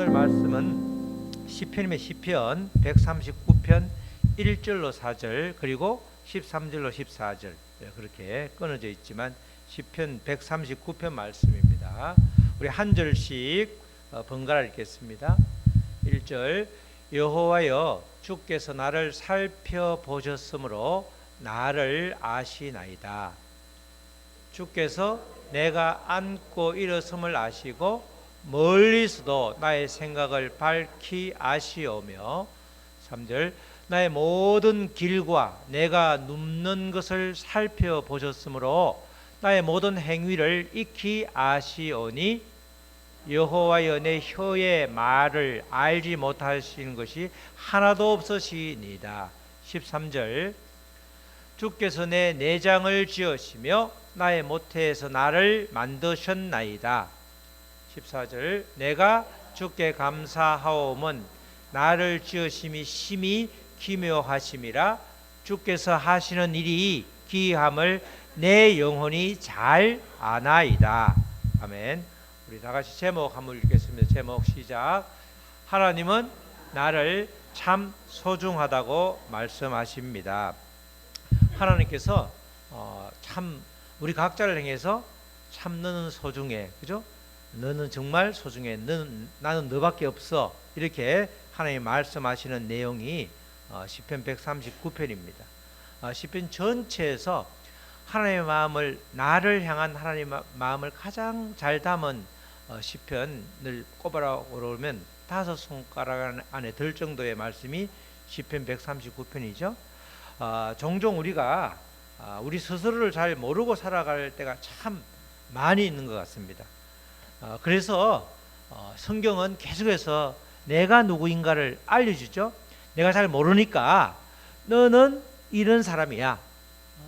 오늘 말씀은 시편이면 시편 139편 1절로 4절 그리고 13절로 14절 그렇게 끊어져 있지만 시편 139편 말씀입니다. 우리 한 절씩 번갈아 읽겠습니다. 1절 여호와여 주께서 나를 살펴보셨으므로 나를 아시나이다. 주께서 내가 앉고 일어섬을 아시고 멀리서도 나의 생각을 밝히 아시오며 3절 나의 모든 길과 내가 눕는 것을 살펴보셨으므로 나의 모든 행위를 익히 아시오니 여호와여 내 혀의 말을 알지 못하시는 것이 하나도 없으시니이다. 13절 주께서 내 내장을 지으시며 나의 모태에서 나를 만드셨나이다. 14절 내가 주께 감사하오면 나를 지으심이 심히 기묘하심이라. 주께서 하시는 일이 기이함을 내 영혼이 잘 아나이다. 아멘. 우리 다 같이 제목 한번 읽겠습니다. 제목 시작. 하나님은 나를 참 소중하다고 말씀하십니다. 하나님께서 참 우리 각자를 향해서 참 너는 소중해, 그죠? 너는 정말 소중해. 나는 너밖에 없어. 이렇게 하나님 말씀하시는 내용이 시편 139편입니다. 시편 전체에서 하나님의 마음을, 나를 향한 하나님의 마음을 가장 잘 담은 시편을 꼽아보면 5손가락 안에 들 정도의 말씀이 시편 139편이죠. 종종 우리가 우리 스스로를 잘 모르고 살아갈 때가 참 많이 있는 것 같습니다. 그래서 성경은 계속해서 내가 누구인가를 알려주죠. 내가 잘 모르니까 너는 이런 사람이야.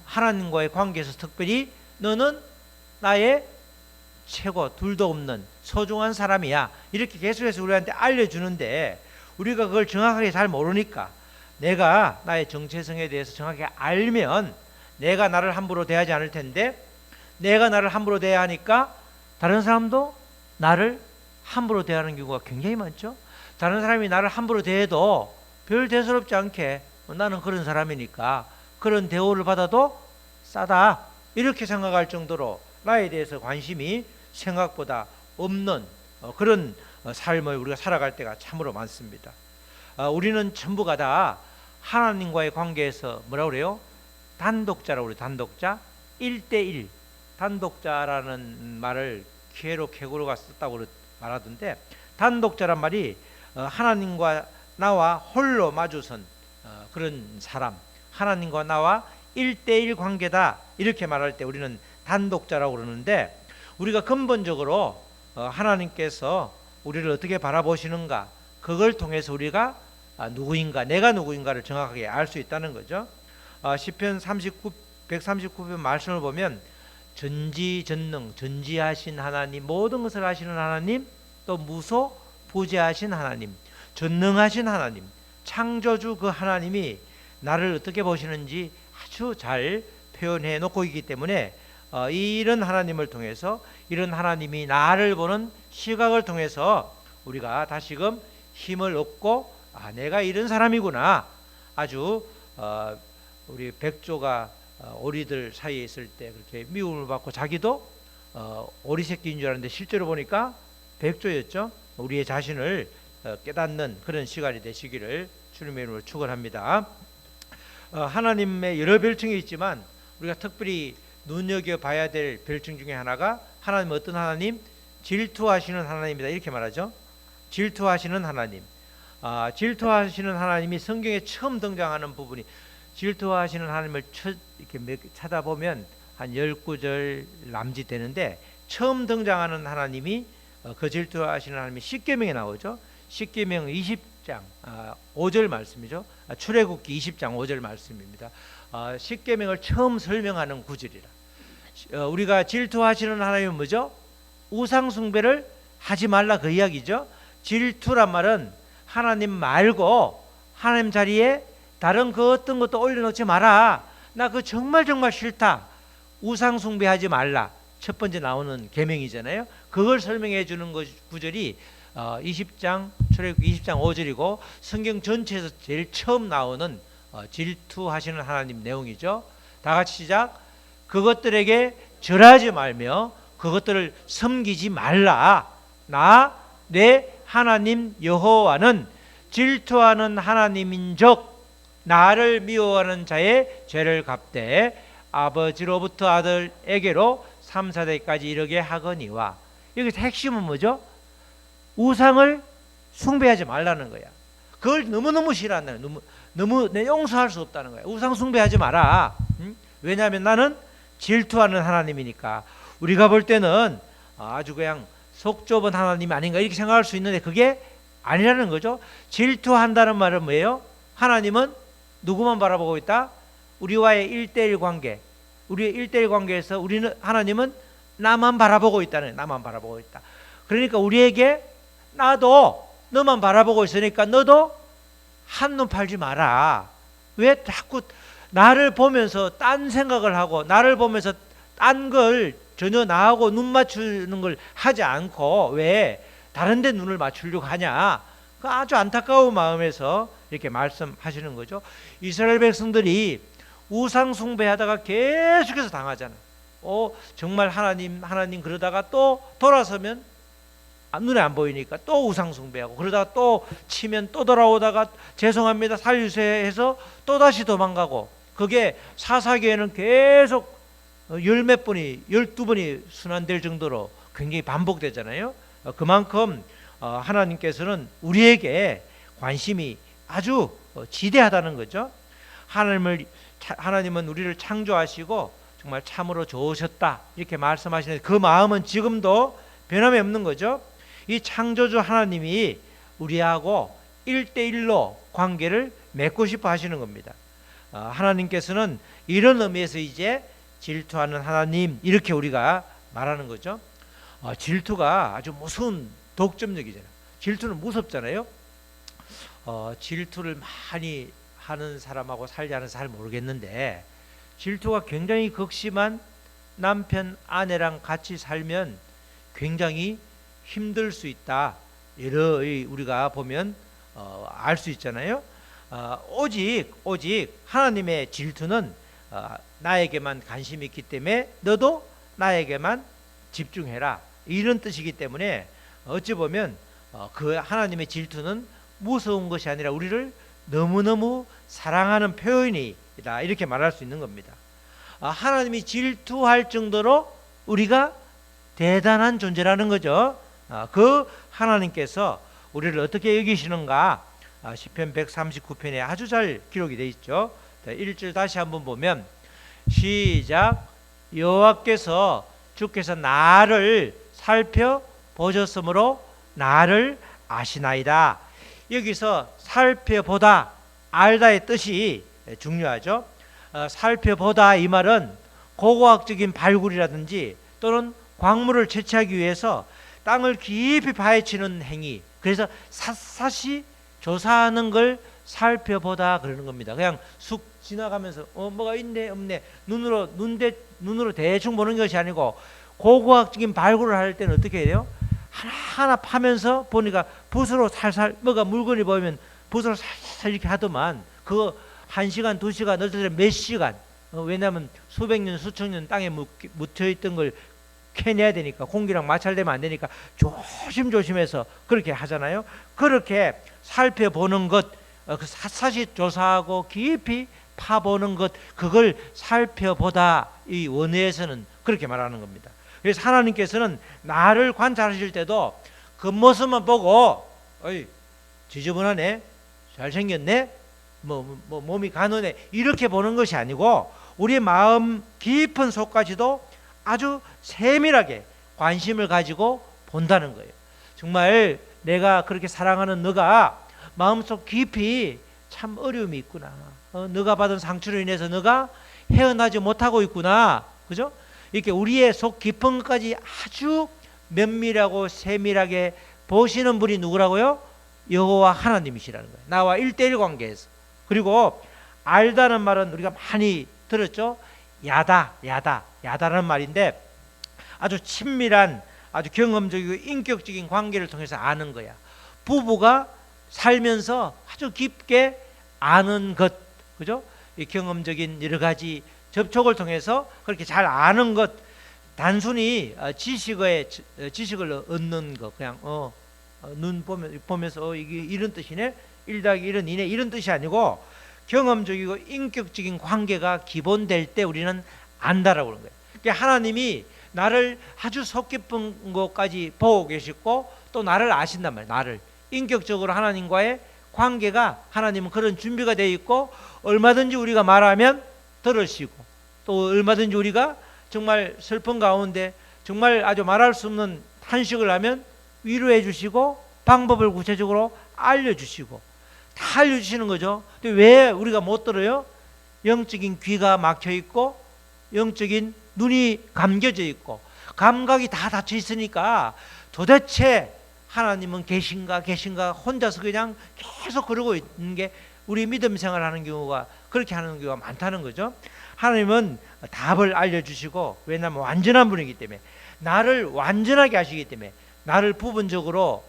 하나님과의 관계에서 특별히 너는 나의 최고, 둘도 없는 소중한 사람이야. 이렇게 계속해서 우리한테 알려주는데 우리가 그걸 정확하게 잘 모르니까, 내가 나의 정체성에 대해서 정확하게 알면 내가 나를 함부로 대하지 않을 텐데, 내가 나를 함부로 대하니까 다른 사람도 나를 함부로 대하는 경우가 굉장히 많죠. 다른 사람이 나를 함부로 대해도 별 대수롭지 않게 나는 그런 사람이니까 그런 대우를 받아도 싸다, 이렇게 생각할 정도로 나에 대해서 관심이 생각보다 없는 그런 삶을 우리가 살아갈 때가 참으로 많습니다. 우리는 전부가 다 하나님과의 관계에서 뭐라고 그래요? 단독자라고 그래요. 단독자. 1대1 단독자라는 말을 키에로 케고르가 썼다고 말하던데, 단독자란 말이 하나님과 나와 홀로 마주선 그런 사람, 하나님과 나와 1대1 관계다, 이렇게 말할 때 우리는 단독자라고 그러는데, 우리가 근본적으로 하나님께서 우리를 어떻게 바라보시는가, 그걸 통해서 우리가 누구인가, 내가 누구인가를 정확하게 알 수 있다는 거죠. 시편 139편 말씀을 보면 전지전능, 전지하신 하나님, 모든 것을 하시는 하나님, 또 무소부재하신 하나님, 전능하신 하나님, 창조주 그 하나님이 나를 어떻게 보시는지 아주 잘 표현해 놓고 있기 때문에 이런 하나님을 통해서, 이런 하나님이 나를 보는 시각을 통해서 우리가 다시금 힘을 얻고, 내가 이런 사람이구나. 아주 우리 백조가 오리들 사이에 있을 때 그렇게 미움을 받고 자기도 오리 새끼인 줄 알았는데 실제로 보니까 백조였죠. 우리의 자신을 깨닫는 그런 시간이 되시기를 주님의 이름으로 축원합니다. 하나님의 여러 별칭이 있지만 우리가 특별히 눈여겨봐야 될 별칭 중에 하나가, 하나님은 어떤 하나님? 질투하시는 하나님이다, 이렇게 말하죠. 질투하시는 하나님. 질투하시는 하나님이 성경에 처음 등장하는 부분이, 질투하시는 하나님을 이렇게 찾아보면 한 19절 남짓되는데, 처음 등장하는 하나님이 그 질투하시는 하나님이 십계명에 나오죠. 십계명 20장 5절 말씀이죠. 출애굽기 20장 5절 말씀입니다. 십계명을 처음 설명하는 구절이라. 우리가 질투하시는 하나님은 뭐죠? 우상 숭배를 하지 말라, 그 이야기죠. 질투란 말은 하나님 말고 하나님 자리에 다른 그 어떤 것도 올려놓지 마라. 나 그거 정말 싫다. 우상 숭배하지 말라. 첫 번째 나오는 계명이잖아요. 그걸 설명해 주는 구절이 20장 출애굽기 20장 5절이고 성경 전체에서 제일 처음 나오는 질투하시는 하나님 내용이죠. 다 같이 시작. 그것들에게 절하지 말며 그것들을 섬기지 말라. 나 내 하나님 여호와는 질투하는 하나님인즉 나를 미워하는 자의 죄를 갚되 아버지로부터 아들에게로 3, 4대까지 이르게 하거니와. 여기서 핵심은 뭐죠? 우상을 숭배하지 말라는 거야. 그걸 너무너무 싫어한다는 거야. 너무 내 용서할 수 없다는 거야. 우상 숭배하지 마라. 왜냐하면 나는 질투하는 하나님이니까. 우리가 볼 때는 아주 그냥 속 좁은 하나님이 아닌가 이렇게 생각할 수 있는데 그게 아니라는 거죠. 질투한다는 말은 뭐예요? 하나님은 누구만 바라보고 있다? 우리와의 1대1 관계. 우리의 1대1 관계에서 하나님은 나만 바라보고 있다는 거예요. 나만 바라보고 있다. 그러니까 우리에게 나도 너만 바라보고 있으니까 너도 한눈 팔지 마라. 왜 자꾸 나를 보면서 딴 생각을 하고 나를 보면서 딴 걸 전혀 나하고 눈 맞추는 걸 하지 않고 왜 다른 데 눈을 맞추려고 하냐. 그 아주 안타까운 마음에서 이렇게 말씀하시는 거죠. 이스라엘 백성들이 우상 숭배하다가 계속해서 당하잖아요. 정말 하나님 그러다가 또 돌아서면 눈에 안 보이니까 또 우상 숭배하고 그러다가 또 치면 또 돌아오다가 죄송합니다 살려주세요 해서 또다시 도망가고 그게 사사기에는 계속 열몇 번이 12번이 순환될 정도로 굉장히 반복되잖아요. 그만큼 하나님께서는 우리에게 관심이 아주 지대하다는 거죠. 하나님은 우리를 창조하시고 정말 참으로 좋으셨다 이렇게 말씀하시는데 그 마음은 지금도 변함이 없는 거죠. 이 창조주 하나님이 우리하고 1대1로 관계를 맺고 싶어 하시는 겁니다. 하나님께서는 이런 의미에서 이제 질투하는 하나님 이렇게 우리가 말하는 거죠. 질투가 아주 무서운 독점적이잖아요. 질투는 무섭잖아요. 질투를 많이 하는 사람하고 살지 않은 사람 모르겠는데 질투가 굉장히 극심한 남편 아내랑 같이 살면 굉장히 힘들 수 있다. 여러 우리가 보면 알 수 있잖아요. 오직 하나님의 질투는 나에게만 관심이 있기 때문에 너도 나에게만 집중해라 이런 뜻이기 때문에 어찌 보면 그 하나님의 질투는 무서운 것이 아니라 우리를 너무너무 사랑하는 표현이다 이렇게 말할 수 있는 겁니다. 하나님이 질투할 정도로 우리가 대단한 존재라는 거죠. 그 하나님께서 우리를 어떻게 여기시는가 시편 139편에 아주 잘 기록이 되어 있죠. 1절 다시 한번 보면 시작. 여호와께서 주께서 나를 살펴보셨으므로 나를 아시나이다. 여기서 살펴보다 알다의 뜻이 중요하죠. 살펴보다 이 말은 고고학적인 발굴이라든지 또는 광물을 채취하기 위해서 땅을 깊이 파헤치는 행위, 그래서 샅샅이 조사하는 걸 살펴보다 그러는 겁니다. 그냥 쑥 지나가면서 뭐가 있네 없네 눈으로 대충 보는 것이 아니고 고고학적인 발굴을 할 때는 어떻게 해야 돼요? 하나하나 파면서 보니까 붓으로 살살 뭐가 물건이 보이면 붓으로 살살 이렇게 하더만 그거 1시간 2시간 어떨 때는 몇 시간 왜냐하면 수백 년 수천 년 땅에 묻혀있던 걸 캐내야 되니까 공기랑 마찰되면 안 되니까 조심조심해서 그렇게 하잖아요. 그렇게 살펴보는 것 샅샅이 조사하고 깊이 파보는 것 그걸 살펴보다 이 원어에서는 그렇게 말하는 겁니다. 그래서 하나님께서는 나를 관찰하실 때도 겉모습만 보고 어이 지저분하네 잘생겼네 몸이 가느네 이렇게 보는 것이 아니고 우리의 마음 깊은 속까지도 아주 세밀하게 관심을 가지고 본다는 거예요. 정말 내가 그렇게 사랑하는 너가 마음속 깊이 참 어려움이 있구나. 너가 받은 상처로 인해서 너가 헤어나지 못하고 있구나. 그죠? 이렇게 우리의 속 깊은 것까지 아주 면밀하고 세밀하게 보시는 분이 누구라고요? 여호와 하나님이시라는 거예요. 나와 1대1 관계에서. 그리고 알다는 말은 우리가 많이 들었죠? 야다라는 말인데 아주 친밀한 아주 경험적이고 인격적인 관계를 통해서 아는 거야. 부부가 살면서 아주 깊게 아는 것, 그죠? 이 경험적인 여러 가지 접촉을 통해서 그렇게 잘 아는 것, 단순히 지식을 얻는 거, 그냥 눈 보면서 이게 이런 뜻이네, 1 더하기 1은 2네, 이런 뜻이 아니고 경험적이고 인격적인 관계가 기본될 때 우리는 안다라고 그러는 거예요. 그러니까 하나님이 나를 아주 속 깊은 것까지 보고 계시고 또 나를 아신단 말이에요. 나를 인격적으로 하나님과의 관계가, 하나님은 그런 준비가 되어 있고 얼마든지 우리가 말하면 들으시고 또 얼마든지 우리가 정말 슬픈 가운데 정말 아주 말할 수 없는 탄식을 하면 위로해 주시고 방법을 구체적으로 알려주시고 다 알려주시는 거죠. 근데 왜 우리가 못 들어요? 영적인 귀가 막혀 있고 영적인 눈이 감겨져 있고 감각이 다 닫혀 있으니까 도대체 하나님은 계신가 혼자서 그냥 계속 그러고 있는 게 우리 믿음 생활하는 경우가, 그렇게 하는 경우가 많다는 거죠. 하나님은 답을 알려주시고, 왜냐하면 완전한 분이기 때문에, 나를 완전하게 하시기 때문에, 나를 부분적으로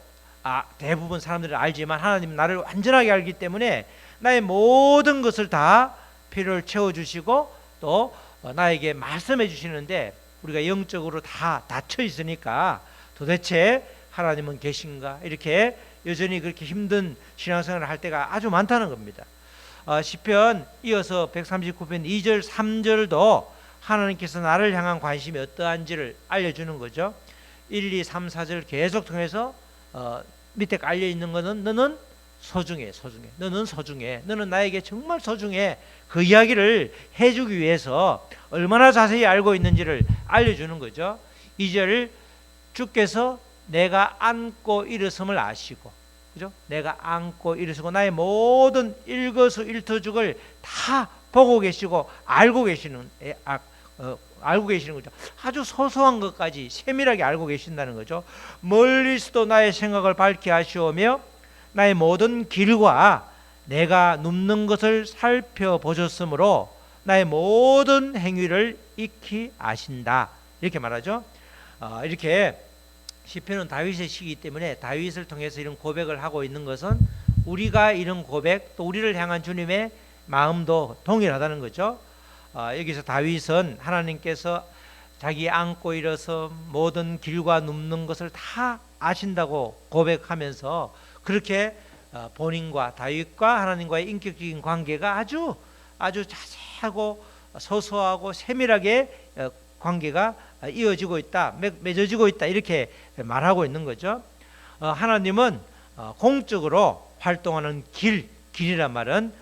대부분 사람들은 알지만 하나님은 나를 완전하게 알기 때문에 나의 모든 것을 다 필요를 채워주시고 또 나에게 말씀해 주시는데, 우리가 영적으로 다 닫혀 있으니까 도대체 하나님은 계신가, 이렇게 여전히 그렇게 힘든 신앙생활을 할 때가 아주 많다는 겁니다. 시편 이어서 139편 2절 3절도 하나님께서 나를 향한 관심이 어떠한지를 알려주는 거죠. 1, 2, 3, 4절 계속 통해서 밑에 깔려 있는 것은 너는 소중해. 너는 소중해. 너는 나에게 정말 소중해. 그 이야기를 해주기 위해서 얼마나 자세히 알고 있는지를 알려주는 거죠. 2절, 주께서 내가 안고 일어섬을 아시고, 그죠? 내가 안고 일어서고 나의 모든 일거수일투족을 다 보고 계시고 알고 계시는 거죠. 아주 소소한 것까지 세밀하게 알고 계신다는 거죠. 멀리서도 나의 생각을 밝히 아시오며 나의 모든 길과 내가 눕는 것을 살펴보셨으므로 나의 모든 행위를 익히 아신다, 이렇게 말하죠. 이렇게 시편은 다윗의 시이기 때문에 다윗을 통해서 이런 고백을 하고 있는 것은 우리가 이런 고백, 또 우리를 향한 주님의 마음도 동일하다는 거죠. 여기서 다윗은 하나님께서 자기 안고 일어서 모든 길과 눕는 것을 다 아신다고 고백하면서 그렇게 본인과 다윗과 하나님과의 인격적인 관계가 아주 자세하고 소소하고 세밀하게 관계가 이어지고 있다, 맺어지고 있다, 이렇게 말하고 있는 거죠. 하나님은 공적으로 활동하는 길이란 말은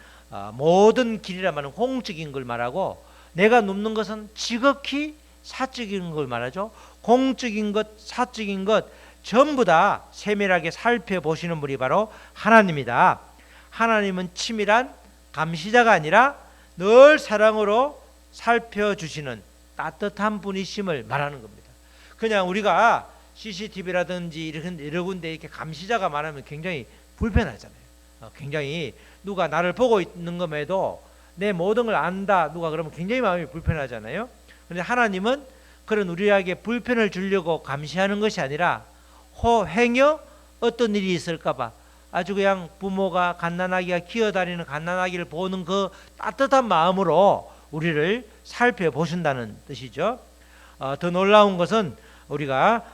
모든 길이란 말은 공적인 걸 말하고, 내가 눕는 것은 지극히 사적인 걸 말하죠. 공적인 것, 사적인 것 전부 다 세밀하게 살펴보시는 분이 바로 하나님이다. 하나님은 치밀한 감시자가 아니라 늘 사랑으로 살펴주시는 따뜻한 분이심을 말하는 겁니다. 그냥 우리가 CCTV라든지 여러 군데 이렇게 감시자가 많으면 굉장히 불편하잖아요. 굉장히 누가 나를 보고 있는 것에도 내 모든 걸 안다, 누가 그러면 굉장히 마음이 불편하잖아요. 그런데 하나님은 그런 우리에게 불편을 주려고 감시하는 것이 아니라 행여 어떤 일이 있을까봐 아주 그냥 부모가 갓난아기가 기어다니는 갓난아기를 보는 그 따뜻한 마음으로 우리를 살펴보신다는 뜻이죠. 더 놀라운 것은 우리가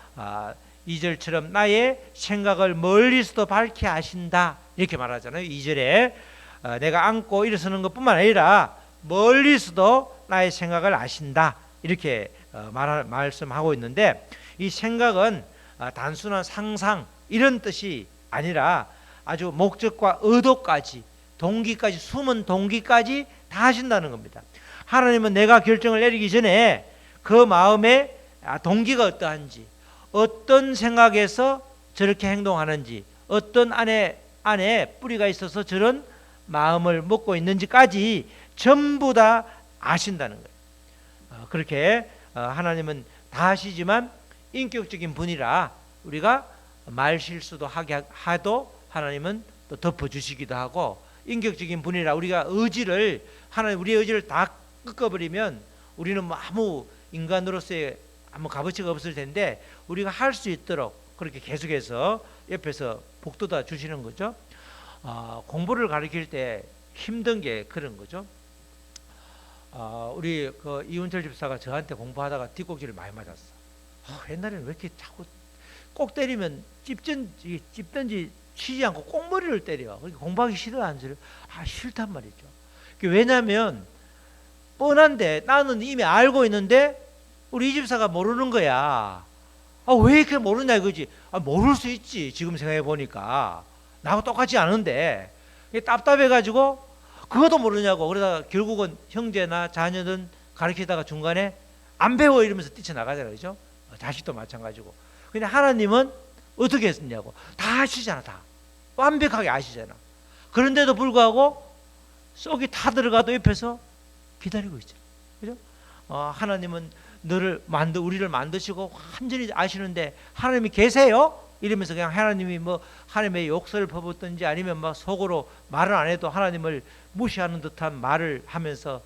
2절처럼 나의 생각을 멀리서도 밝히 아신다, 이렇게 말하잖아요. 2절에 내가 안고 일어서는 것뿐만 아니라 멀리서도 나의 생각을 아신다, 이렇게 말씀하고 있는데, 이 생각은 단순한 상상 이런 뜻이 아니라 아주 목적과 의도까지, 동기까지, 숨은 동기까지 다 하신다는 겁니다. 하나님은 내가 결정을 내리기 전에 그 마음의 동기가 어떠한지, 어떤 생각에서 저렇게 행동하는지, 어떤 안에 뿌리가 있어서 저런 마음을 먹고 있는지까지 전부 다 아신다는 거예요. 그렇게 하나님은 다 아시지만 인격적인 분이라 우리가 말 실수도 하도 하나님은 또 덮어주시기도 하고, 인격적인 분이라 우리가 우리의 의지를 다 꺾어버리면 우리는 아무 인간으로서의 아무 값어치가 없을 텐데 우리가 할 수 있도록 그렇게 계속해서 옆에서 북돋아 주시는 거죠. 공부를 가르칠 때 힘든 게 그런 거죠. 우리 그 이훈철 집사가 저한테 공부하다가 뒷꼭지를 많이 맞았어. 옛날에는 왜 이렇게 자꾸 꼭 때리면 찝든지 치지 않고 꽁머리를 때려. 그러니까 공부하기 싫어 안 싫어? 싫단 말이죠. 왜냐하면 뻔한데 나는 이미 알고 있는데 우리 이 집사가 모르는 거야. 왜 이렇게 모르냐 이거지. 모를 수 있지. 지금 생각해 보니까 나하고 똑같지 않은데 답답해가지고 그것도 모르냐고. 그러다가 결국은 형제나 자녀는 가르치다가 중간에 안 배워 이러면서 뛰쳐나가잖아요. 그죠? 자식도 마찬가지고. 근데 하나님은 어떻게 했냐고. 다 아시잖아. 다 완벽하게 아시잖아. 그런데도 불구하고 쏙이 타 들어가도 옆에서 기다리고 있죠. 그죠? 하나님은 우리를 만드시고 완전히 아시는데 하나님이 계세요? 이러면서 그냥 하나님이 하나님의 욕설을 퍼붓든지 아니면 막 속으로 말을 안 해도 하나님을 무시하는 듯한 말을 하면서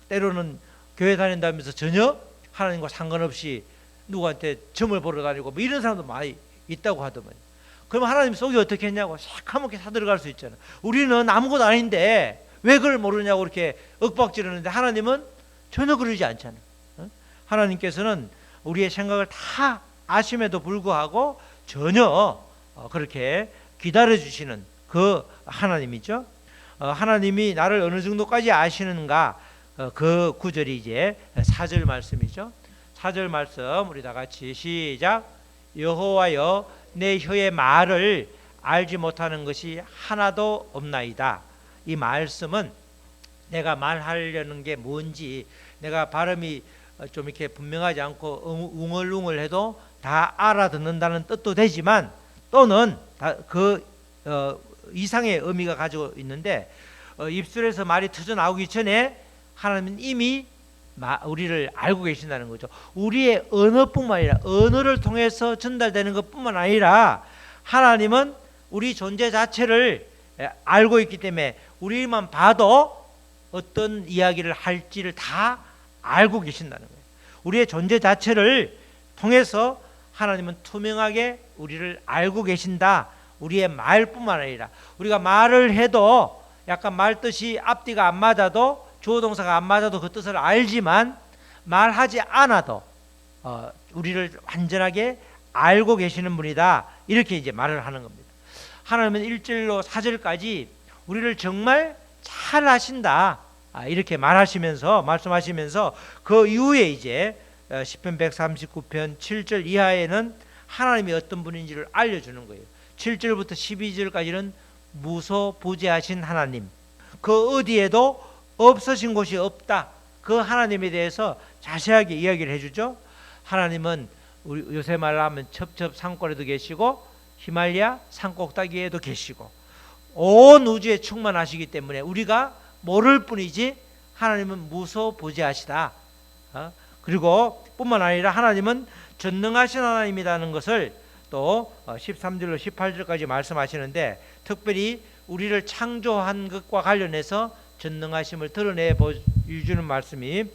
때로는 교회 다닌다면서 전혀 하나님과 상관없이 누구한테 점을 보러 다니고 이런 사람도 많이 있다고 하더만. 그럼 하나님 속이 어떻게 했냐고 새카맣게 사들어갈 수 있잖아. 우리는 아무것도 아닌데 왜 그걸 모르냐고 이렇게 윽박지르는데 하나님은 전혀 그러지 않잖아. 하나님께서는 우리의 생각을 다 아심에도 불구하고 전혀 그렇게 기다려주시는 그 하나님이죠. 하나님이 나를 어느 정도까지 아시는가, 그 구절이 이제 4절 말씀이죠. 4절 말씀 우리 다 같이 시작. 여호와여 내 혀의 말을 알지 못하는 것이 하나도 없나이다. 이 말씀은 내가 말하려는 게 뭔지, 내가 발음이 좀 이렇게 분명하지 않고 웅얼웅얼해도 다 알아듣는다는 뜻도 되지만, 또는 그 이상의 의미가 가지고 있는데, 입술에서 말이 터져 나오기 전에 하나님은 이미 우리를 알고 계신다는 거죠. 우리의 언어뿐만 아니라, 언어를 통해서 전달되는 것뿐만 아니라 하나님은 우리 존재 자체를 알고 있기 때문에 우리만 봐도 어떤 이야기를 할지를 다 알고 계신다는 거예요. 우리의 존재 자체를 통해서 하나님은 투명하게 우리를 알고 계신다. 우리의 말뿐만 아니라 우리가 말을 해도 약간 말 뜻이 앞뒤가 안 맞아도, 주어 동사가 안 맞아도 그 뜻을 알지만 말하지 않아도 우리를 완전하게 알고 계시는 분이다. 이렇게 이제 말을 하는 겁니다. 하나님은 1절로 4절까지 우리를 정말 잘 아신다. 이렇게 말씀하시면서 그 이후에 이제 시편 139편 7절 이하에는 하나님이 어떤 분인지를 알려주는 거예요. 7절부터 12절까지는 무소부재하신 하나님, 그 어디에도 없으신 곳이 없다. 그 하나님에 대해서 자세하게 이야기를 해주죠. 하나님은 우리 요새 말로 하면 첩첩 산골에도 계시고 히말리아 산꼭대기에도 계시고 온 우주에 충만하시기 때문에 우리가 모를 뿐이지 하나님은 무소부재하시다. 그리고 뿐만 아니라 하나님은 전능하신 하나님이라는 것을 또 13절로 18절까지 말씀하시는데, 특별히 우리를 창조한 것과 관련해서 전능하심을 드러내 보여주는 말씀이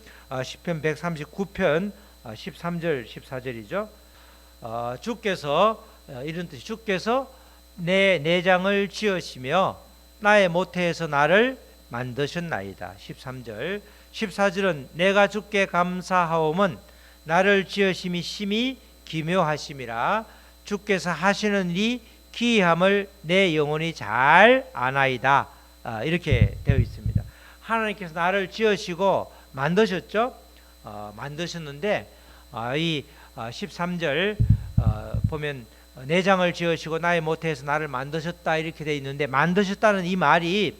시편 139편 13절 14절이죠. 주께서 이런 뜻이, 주께서 내 내장을 지으시며 나의 모태에서 나를 만드셨나이다. 13절. 14절은 내가 주께 감사하오면 나를 지으심이 심히 기묘하심이라. 주께서 하시는 일이 기이함을 내 영혼이 잘 아나이다. 이렇게 되어 있습니다. 하나님께서 나를 지으시고 만드셨죠. 만드셨는데 이 13절 보면 내장을 지으시고 나의 모태에서 나를 만드셨다 이렇게 되어 있는데, 만드셨다는 이 말이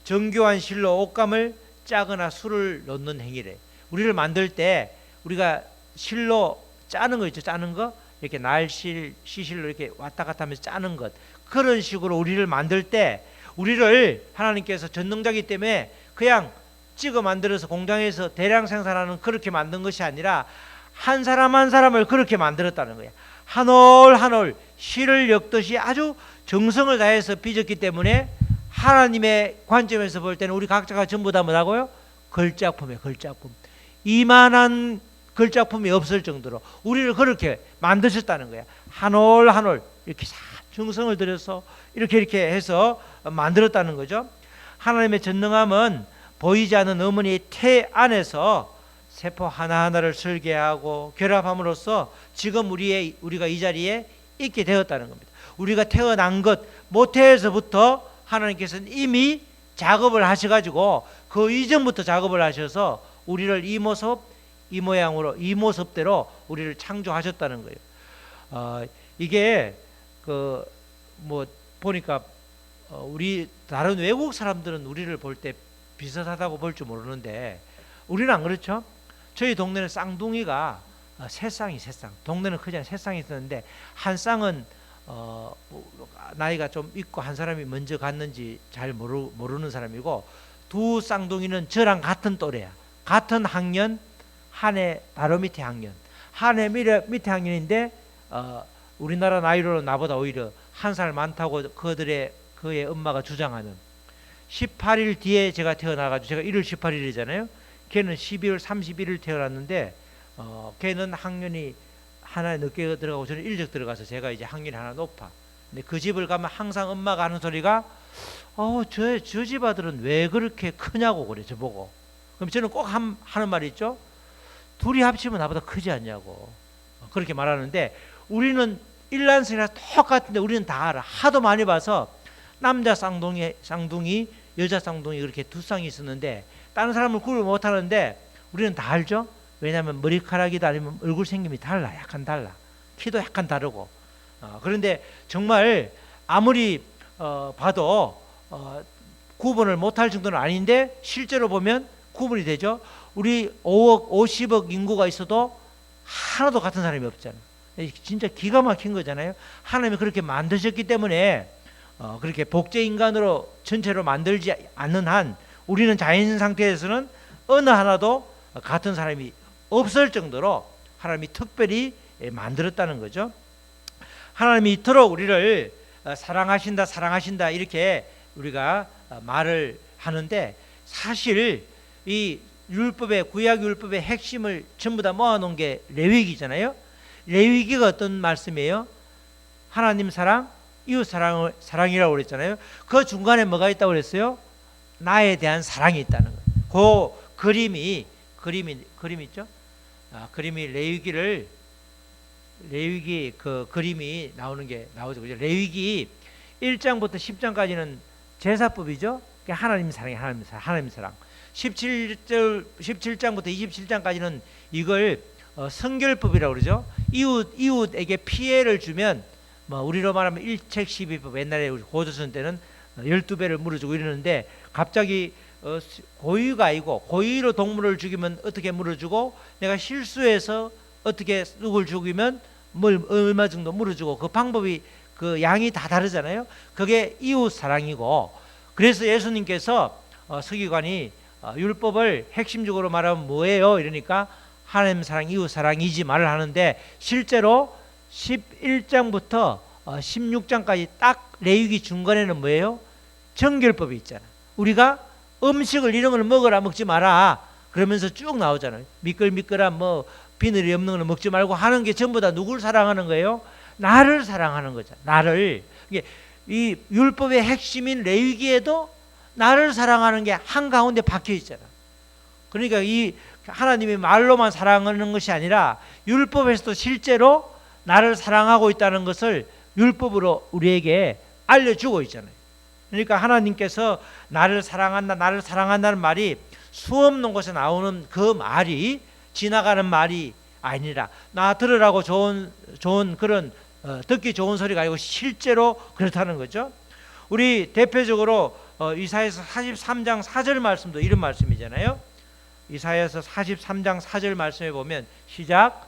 정교한 실로 옷감을 짜거나 술을 넣는 행위래. 우리를 만들 때 우리가 실로 짜는 거 있죠. 짜는 거 이렇게 날실, 시실로 이렇게 왔다 갔다 하면서 짜는 것, 그런 식으로 우리를 만들 때 우리를 하나님께서 전능자이기 때문에 그냥 찍어 만들어서 공장에서 대량 생산하는 그렇게 만든 것이 아니라 한 사람 한 사람을 그렇게 만들었다는 거야. 한 올 한 올 실을 엮듯이 아주 정성을 다해서 빚었기 때문에 하나님의 관점에서 볼 때는 우리 각자가 전부 다 뭐라고요? 걸작품이에요. 걸작품. 이만한 걸작품이 없을 정도로 우리를 그렇게 만드셨다는 거야. 한 올 한 올 이렇게 정성을 들여서 이렇게 해서 만들었다는 거죠. 하나님의 전능함은 보이지 않는 어머니의 태 안에서 세포 하나하나를 설계하고 결합함으로써 지금 우리가 이 자리에 있게 되었다는 겁니다. 우리가 태어난 것 모태에서부터 하나님께서는 이미 작업을 하셔가지고 그 이전부터 작업을 하셔서 우리를 이 모습, 이 모양으로, 이 모습대로 우리를 창조하셨다는 거예요. 이게 보니까 우리 다른 외국 사람들은 우리를 볼 때 비슷하다고 볼 줄 모르는데 우리는 안 그렇죠? 저희 동네는 쌍둥이가 세 쌍. 동네는 크지 않아 세 쌍이 있었는데 한 쌍은 나이가 좀 있고 한 사람이 먼저 갔는지 잘 모르는 사람이고 두 쌍둥이는 저랑 같은 또래야. 같은 학년, 한 해 바로 밑에 학년. 한 해 밑에 학년인데 우리나라 나이로는 나보다 오히려 한 살 많다고 그의 엄마가 주장하는 18일 뒤에 제가 태어나가지고 제가 1월 18일이잖아요. 걔는 12월 31일 태어났는데 걔는 학년이 하나 늦게 들어가고 저는 일찍 들어가서 제가 이제 학년이 하나 높아. 근데 그 집을 가면 항상 엄마가 하는 소리가 저 집 아들은 왜 그렇게 크냐고 그래 저보고. 그럼 저는 꼭 하는 말이 있죠. 둘이 합치면 나보다 크지 않냐고 그렇게 말하는데 우리는 일란성이라 똑같은데 우리는 다 알아. 하도 많이 봐서 남자 쌍둥이 여자 쌍둥이 그렇게 두 쌍이 있었는데 다른 사람을 구분 못하는데 우리는 다 알죠. 왜냐하면 머리카락이다 아니면 얼굴 생김이 달라. 약간 달라. 키도 약간 다르고 그런데 정말 아무리 봐도 구분을 못할 정도는 아닌데 실제로 보면 구분이 되죠. 우리 5억 50억 인구가 있어도 하나도 같은 사람이 없잖아. 진짜 기가 막힌 거잖아요. 하나님이 그렇게 만드셨기 때문에 그렇게 복제 인간으로 전체로 만들지 않는 한 우리는 자연 상태에서는 어느 하나도 같은 사람이 없을 정도로 하나님이 특별히 만들었다는 거죠. 하나님이 이토록 우리를 사랑하신다 이렇게 우리가 말을 하는데 사실 이 율법의 구약 율법의 핵심을 전부 다 모아놓은 게 레위기잖아요. 레위기가 어떤 말씀이에요? 하나님 사랑, 이웃 사랑이라고 그랬잖아요. 그 중간에 뭐가 있다고 그랬어요? 나에 대한 사랑이 있다는 거예요. 그 그림 있죠? 그림이 레위기 그 그림이 나오는 게 나오죠. 그죠? 레위기 1장부터 10장까지는 제사법이죠. 하나님 사랑이 하나님 사랑. 17장부터 27장까지는 이걸 성결법이라고 그러죠. 이웃에게 피해를 주면 우리로 말하면 일책시비법. 옛날에 우리 고조선 때는 12배를 물어주고 이러는데 갑자기 고의가 아니고 고의로 동물을 죽이면 어떻게 물어주고 내가 실수해서 어떻게 누굴 죽이면 얼마 정도 물어주고 그 방법이 그 양이 다 다르잖아요. 그게 이웃 사랑이고 그래서 예수님께서 서기관이 율법을 핵심적으로 말하면 뭐예요? 이러니까 하나님 사랑, 이웃 사랑이지 말을 하는데 실제로 11장부터 16장까지 딱 레위기 중간에는 뭐예요? 정결법이 있잖아. 우리가 음식을 이런 걸 먹어라 먹지 마라 그러면서 쭉 나오잖아요. 미끌미끌한 비늘이 없는 걸 먹지 말고 하는 게 전부 다 누굴 사랑하는 거예요? 나를 사랑하는 거잖아. 나를. 이 율법의 핵심인 레위기에도 나를 사랑하는 게 한가운데 박혀 있잖아. 그러니까 이 하나님이 말로만 사랑하는 것이 아니라 율법에서도 실제로 나를 사랑하고 있다는 것을 율법으로 우리에게 알려주고 있잖아요. 그러니까 하나님께서 나를 사랑한다는 말이 수없는 곳에 나오는 그 말이 지나가는 말이 아니라 나 들으라고 좋은 그런 듣기 좋은 소리가 아니고 실제로 그렇다는 거죠. 우리 대표적으로 이사야서 43장 4절 말씀도 이런 말씀이잖아요. 이사야서 43장 4절 말씀에 보면 시작.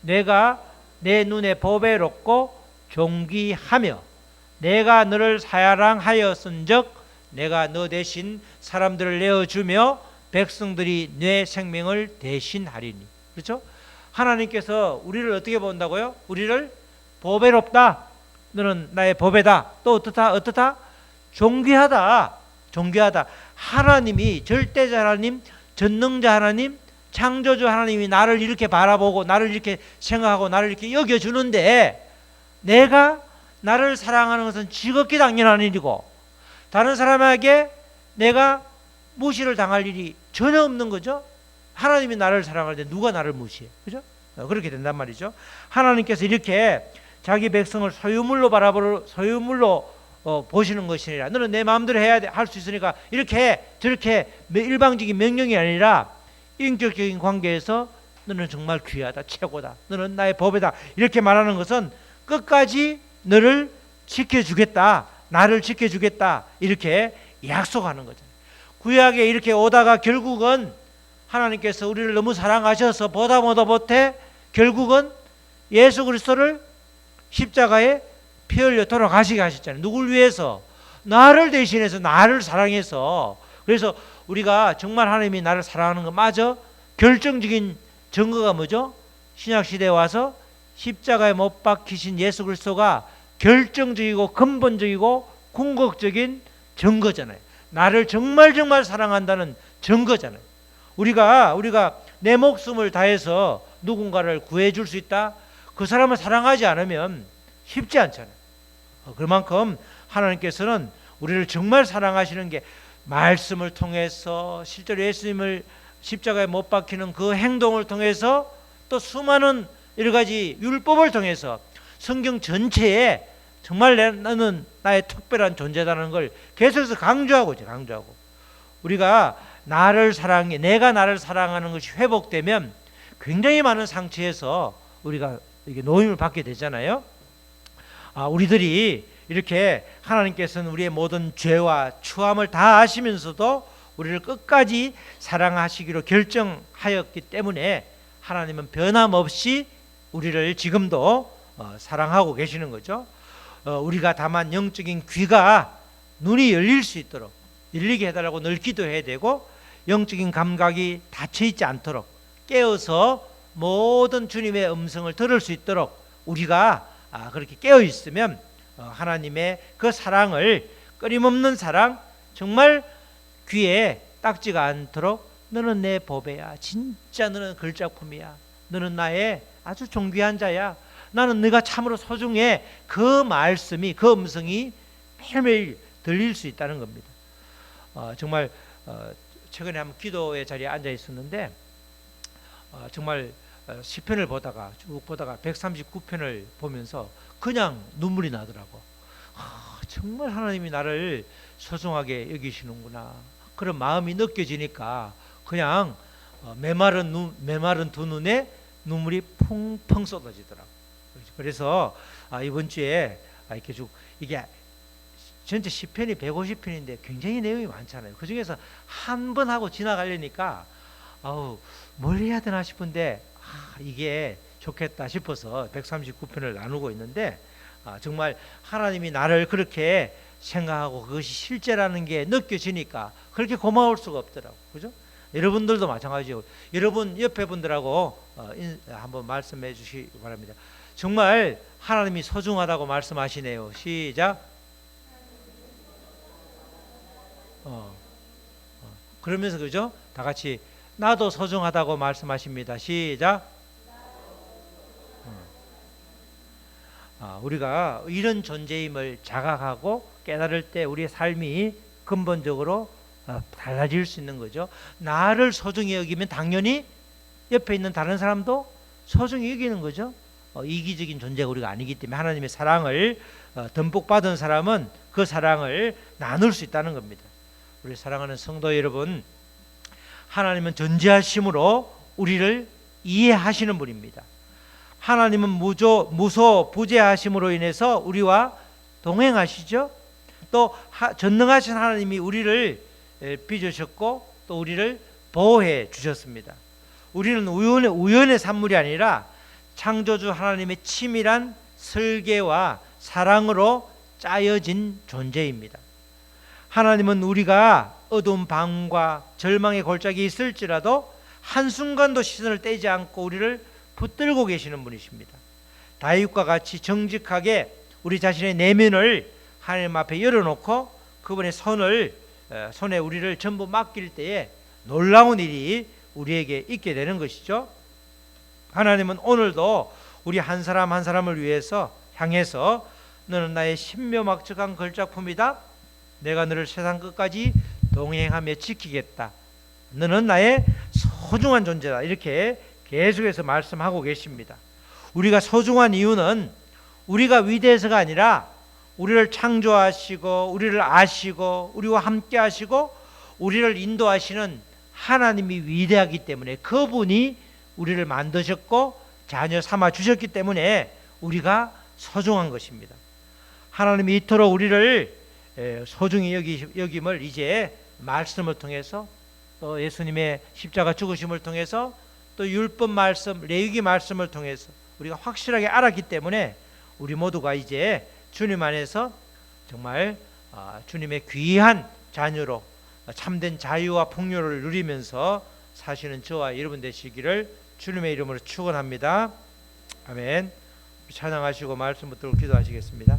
내가 내 눈에 보배롭고 존귀하며 내가 너를 사랑하였은즉 내가 너 대신 사람들을 내어주며 백성들이 내 생명을 대신하리니. 그렇죠? 하나님께서 우리를 어떻게 본다고요? 우리를 보배롭다. 너는 나의 보배다. 또 어떻다? 존귀하다. 하나님이 절대자 하나님, 전능자 하나님, 창조주 하나님이 나를 이렇게 바라보고 나를 이렇게 생각하고 나를 이렇게 여겨주는데 내가 나를 사랑하는 것은 지극히 당연한 일이고 다른 사람에게 내가 무시를 당할 일이 전혀 없는 거죠. 하나님이 나를 사랑할 때 누가 나를 무시해? 그죠? 그렇게 된단 말이죠. 하나님께서 이렇게 자기 백성을 소유물로 보시는 것이 아니라 너는 내 마음대로 해야 돼, 할 수 있으니까 이렇게 저렇게 일방적인 명령이 아니라 인격적인 관계에서 너는 정말 귀하다, 최고다, 너는 나의 법이다 이렇게 말하는 것은 끝까지 너를 지켜주겠다, 나를 지켜주겠다 이렇게 약속하는 거죠. 구약에 이렇게 오다가 결국은 하나님께서 우리를 너무 사랑하셔서 보다 못해 결국은 예수 그리스도를 십자가에 피 흘려 돌아가시게 하셨잖아요. 누굴 위해서? 나를 대신해서, 나를 사랑해서. 그래서 우리가 정말 하나님이 나를 사랑하는 거 맞아? 결정적인 증거가 뭐죠? 신약시대에 와서 십자가에 못 박히신 예수 그리스도가 결정적이고 근본적이고 궁극적인 증거잖아요. 나를 정말 사랑한다는 증거잖아요. 우리가 내 목숨을 다해서 누군가를 구해줄 수 있다? 그 사람을 사랑하지 않으면 쉽지 않잖아요. 그만큼 하나님께서는 우리를 정말 사랑하시는 게 말씀을 통해서 실제로 예수님을 십자가에 못 박히는 그 행동을 통해서 또 수많은 여러 가지 율법을 통해서 성경 전체에 정말 나는 나의 특별한 존재다는 걸 계속해서 강조하고 우리가 나를 사랑해, 내가 나를 사랑하는 것이 회복되면 굉장히 많은 상처에서 우리가 이게 노임을 받게 되잖아요. 우리들이 이렇게 하나님께서는 우리의 모든 죄와 추함을 다 아시면서도 우리를 끝까지 사랑하시기로 결정하였기 때문에 하나님은 변함없이 우리를 지금도 사랑하고 계시는 거죠. 우리가 다만 영적인 귀가 눈이 열릴 수 있도록 열리게 해달라고 늘 기도해야 되고 영적인 감각이 닫혀있지 않도록 깨어서 모든 주님의 음성을 들을 수 있도록 우리가 그렇게 깨어 있으면 하나님의 그 사랑을 끊임없는 사랑 정말 귀에 딱지가 않도록 너는 내 보배야, 진짜 너는 걸작품이야, 너는 나의 아주 존귀한 자야, 나는 네가 참으로 소중해, 그 말씀이 그 음성이 매일매일 들릴 수 있다는 겁니다. 정말 최근에 한번 기도의 자리에 앉아 있었는데 정말 시편을 보다가 쭉 보다가 139편을 보면서 그냥 눈물이 나더라고. 정말 하나님이 나를 소중하게 여기시는구나 그런 마음이 느껴지니까 그냥 메마른 두 눈에 눈물이 펑펑 쏟아지더라고. 그래서 이번 주에 이렇게 쭉 이게 전체 시편이 150편인데 굉장히 내용이 많잖아요. 그 중에서 한 번 하고 지나가려니까 뭘 해야 되나 싶은데 이게 좋겠다 싶어서 139편을 나누고 있는데 정말 하나님이 나를 그렇게 생각하고 그것이 실제라는 게 느껴지니까 그렇게 고마울 수가 없더라고. 그죠? 여러분들도 마찬가지고 여러분 옆에 분들하고 한번 말씀해 주시기 바랍니다. 정말 하나님이 소중하다고 말씀하시네요. 시작. 그러면서 그죠? 다 같이 나도 소중하다고 말씀하십니다. 시작. 우리가 이런 존재임을 자각하고 깨달을 때 우리의 삶이 근본적으로 달라질 수 있는 거죠. 나를 소중히 여기면 당연히 옆에 있는 다른 사람도 소중히 여기는 거죠. 이기적인 존재가 우리가 아니기 때문에 하나님의 사랑을 듬뿍 받은 사람은 그 사랑을 나눌 수 있다는 겁니다. 우리 사랑하는 성도 여러분, 하나님은 전지하심으로 우리를 이해하시는 분입니다. 하나님은 무소부재하심으로 인해서 우리와 동행하시죠. 또 전능하신 하나님이 우리를 빚으셨고 또 우리를 보호해 주셨습니다. 우리는 우연의 산물이 아니라 창조주 하나님의 치밀한 설계와 사랑으로 짜여진 존재입니다. 하나님은 우리가 어두운 밤과 절망의 골짜기에 있을지라도 한순간도 시선을 떼지 않고 우리를 붙들고 계시는 분이십니다. 다윗과 같이 정직하게 우리 자신의 내면을 하나님 앞에 열어놓고 그분의 손에 우리를 전부 맡길 때에 놀라운 일이 우리에게 있게 되는 것이죠. 하나님은 오늘도 우리 한 사람 한 사람을 위해서 향해서 너는 나의 신묘막측한 걸작품이다. 내가 너를 세상 끝까지 동행하며 지키겠다. 너는 나의 소중한 존재다. 이렇게 계속해서 말씀하고 계십니다. 우리가 소중한 이유는 우리가 위대해서가 아니라 우리를 창조하시고 우리를 아시고 우리와 함께 하시고 우리를 인도하시는 하나님이 위대하기 때문에, 그분이 우리를 만드셨고 자녀 삼아 주셨기 때문에 우리가 소중한 것입니다. 하나님이 이토록 우리를 소중히 여김을 이제 말씀을 통해서, 또 예수님의 십자가 죽으심을 통해서, 또 율법 말씀, 레위기 말씀을 통해서 우리가 확실하게 알았기 때문에 우리 모두가 이제 주님 안에서 정말 주님의 귀한 자녀로 참된 자유와 풍요를 누리면서 사시는 저와 여러분 되시기를 주님의 이름으로 축원합니다. 아멘. 찬양하시고 말씀 붙들고 기도하시겠습니다.